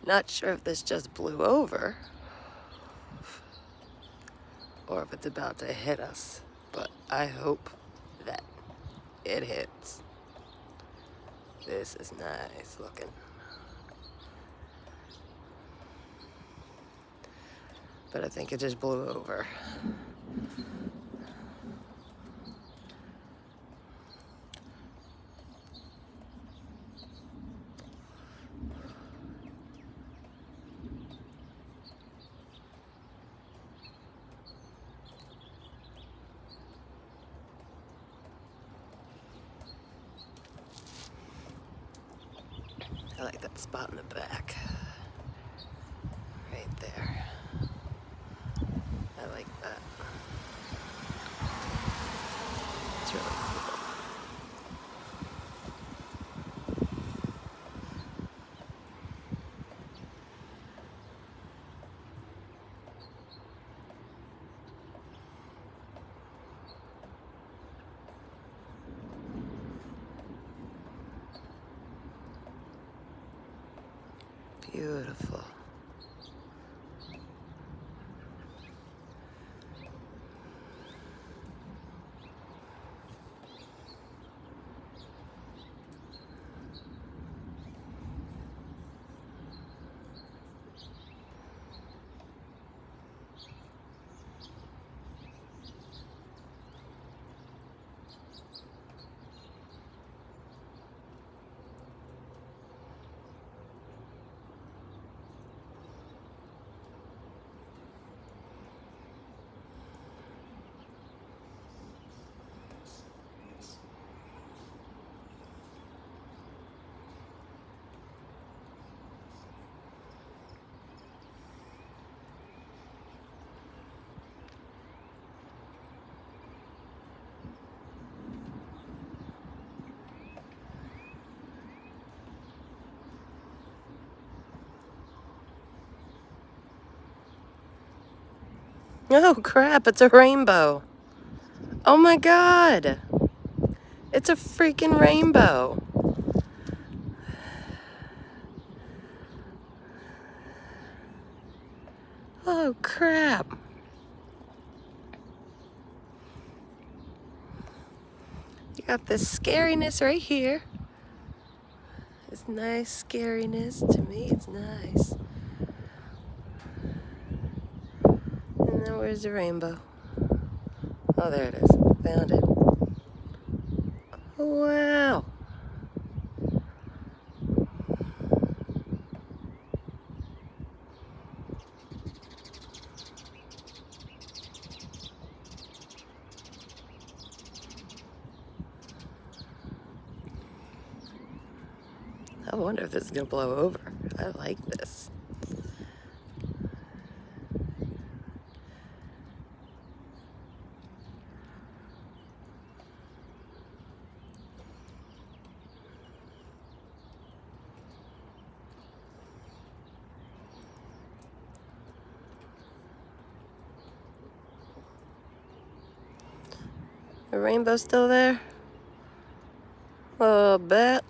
Not sure if this just blew over or if it's about to hit us, but I hope that it hits. This is nice looking. But I think it just blew over. I like that spot in the back. Right there. I like that. It's really cool. Beautiful. Oh crap, it's a rainbow. Oh my god. It's a freaking rainbow. Oh crap. You got this scariness right here. It's nice scariness. To me, it's nice. And then where's the rainbow? Oh, there it is. Found it. Wow. I wonder if this is going to blow over. I like this. The rainbow's still there? A little bit.